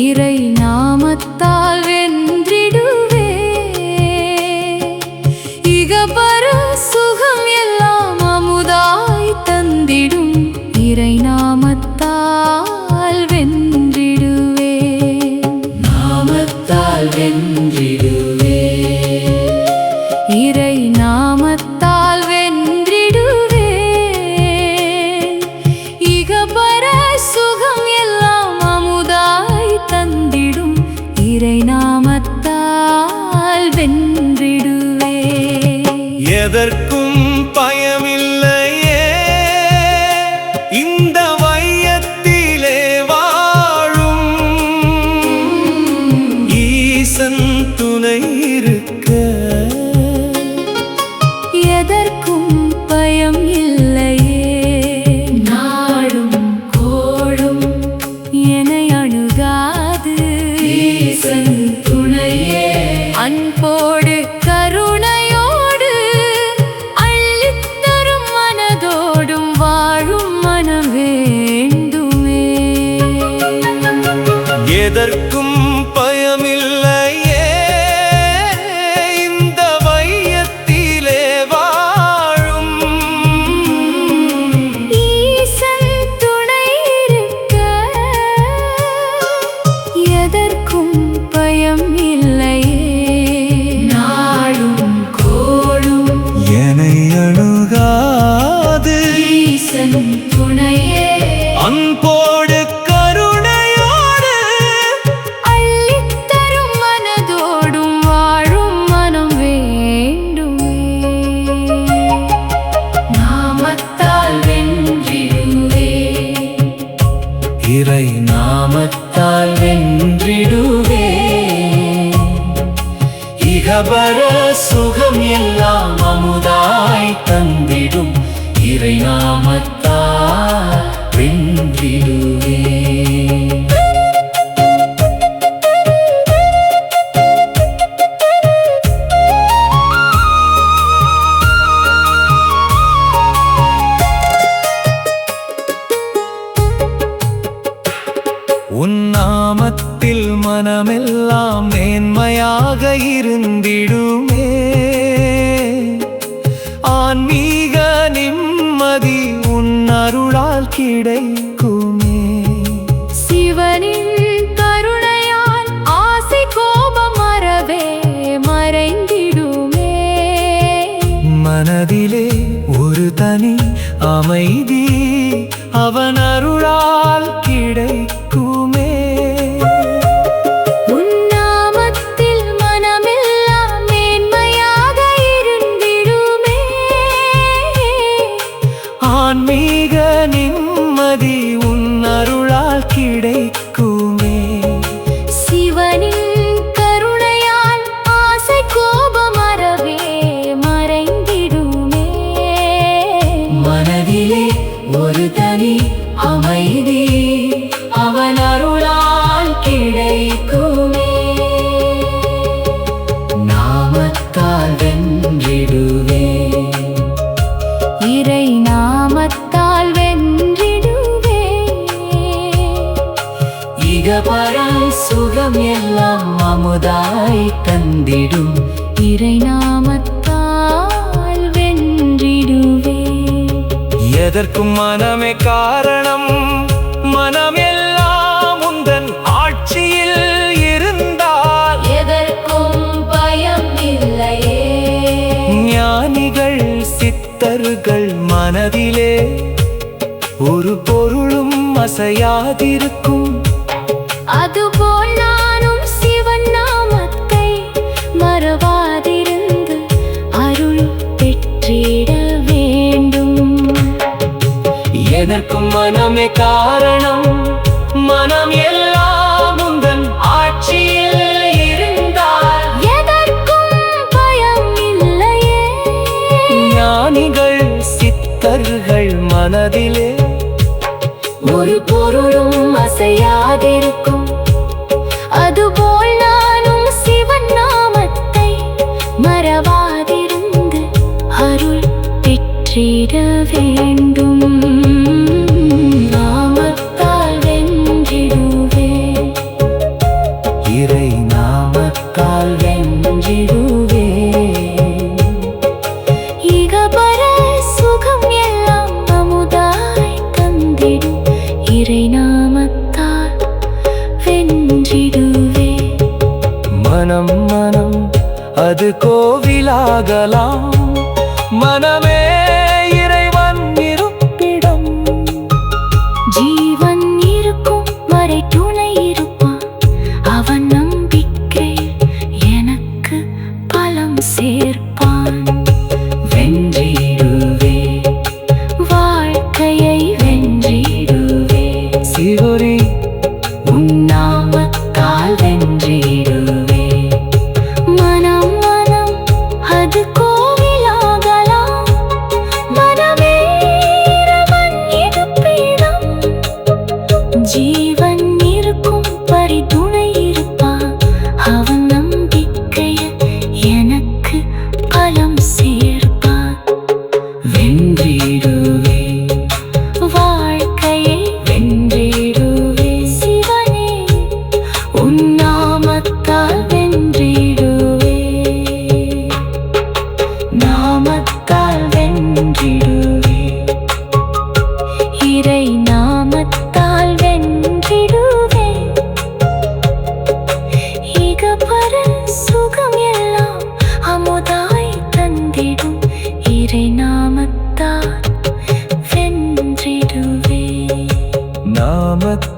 இறை நாமத்தால் வென்றிடுவே இகபர சுகம் எல்லாம் அமுதாய் தந்திடும் இறை நாமத்தால் வென்றிடுவே நாமத்தால் வென்றிடுவே இறை நாமத்தால் வென்றிடுவே இகபர சுகம் எல்லாம் அமுதாய் தந்திடும் இறை நாமத்தால் வென்றிடுவே எதற்கும் பயமில்லையே இந்த வையத்திலே வாழும் ஈசன் துணை இருக்க எதற்கும் பயம் இல்லையே நாடும் கோடும் என்னை அணுகாது ஈசன் துணையே அன்போடு கருணையோடு அள்ளித்தரும் மனதோடும் வாழும் மனம் வேண்டுமே எதற்கும் பயமில்லையே இந்த வையத்திலே வாழும் ஈசன் துணை இருக்க எதற்கும் பயம் இல்லையே நாடும் கோடும் என்னை அணுகாது ஈசன் துணையே அன்போடு கருணையோடு அள்ளித்தரும் மனதோடும் வாழும் மனம் வேண்டுமே நாமத்தால் வென்றிடுவே இறை நாமத்தால் வென்றிடுவே இகபர சுகம் எல்லாம் அமுதாய் தந்திடும் இறை நாமத்தால் வென்றிடுவே உன் நாமத்தில் மனமெல்லாம் மேன்மையாக இருந்திடுமே ஆன்மீக நிம்மதி உன் அருளால் கிடைக்குமே சிவனின் கருணையால் ஆசை கோபம் மறவே மறைந்திடுமே மனதிலே ஒரு தனி அமைதி அவன் அருளால் கிடைக்குமே உன் நாமத்தில் மனமெல்லாம் மேன்மையாக இருந்திடுமே ஆன்மீக நிம்மதி உன் அருளால் கிடைக்குமே சிவனின் கருணையால் ஆசை கோபம் மறவே மறைந்திடுமே மனதிலே ஒரு தனி அமைதி அவன் அருளால் கிடைக்குமே நாமத்தால் வென்றிடுவே இறை நாமத்தால் வென்றிடுவே இகபரம் சுகம் எல்லாம் அமுதாய் தந்திடும் இறை நாமத்தால் வென்றிடுவே எதற்கும் மனமே காரணம் மனம் எல்லாம் உந்தன் ஆட்சியில் இருந்தால் எதற்கும் பயம் இல்லையே ஞானிகள் சித்தர்கள் மனதிலே ஒரு பொருளும் அசையாதிருக்கும் அதுபோல் நானும் சிவன் நாமத்தை மறவாதிருந்து அருள் பெற்றிட வேண்டும் எதற்கும் மனமே காரணம். மனம் எல்லாம் உந்தன் ஆட்சியில் இருந்தால் எதற்கும் பயம் இல்லையே. ஞானிகள் சித்தர்கள் மனதிலே ஒரு பொருளும் அசையாதிருக்கும். அதுபோல் நானும் சிவன் நாமத்தை மறவாதிருந்து அருள் பெற்றிட வேண்டும். நாமத்தால் வென்றிடுவேன், இறை நாமத்தால் வென்றிடுவேன். இகபர சுகம் எல்லாம் அமுதாய் தந்திடும் இறை நாமத்தால் வென்றிடுவேன். மனம் மனம் அது கோவிலாகலாம். மனமே இறைவன் இருப்பிடம். ஜீவன் இருக்கும் வரை துணை இருப்பான். அவன் நம்பிக்கை எனக்கு பலம் சேர்ப்பான். வென்றிடுவே வாழ்க்கையை வென்றிடுவே. சிவரி உன் நாமத்தால் வென்றிடுவே. மனம் மனம் அது கோவிலாகலாம். மனமே இறைவன் இருப்பிடம். ஜீவன் இருக்கும் வரை துணை இருப்பான். அவன் நம்பிக்கையை எனக்கு பலம் சேர்ப்பான். வென்றிடுவே வாழ்க்கையை வென்றிடுவே. சிவனே உன் நாமத்தால் வென்றிடுவே. நாமத்தால் வென்றிடுவே. இறை நாமத்தால் வென்றிடுவே. இகபர சுகம் எல்லாம் அமுதாய் தந்திடும் இறை நாமத்தால் வென்றிடுவே. நாமத்தால்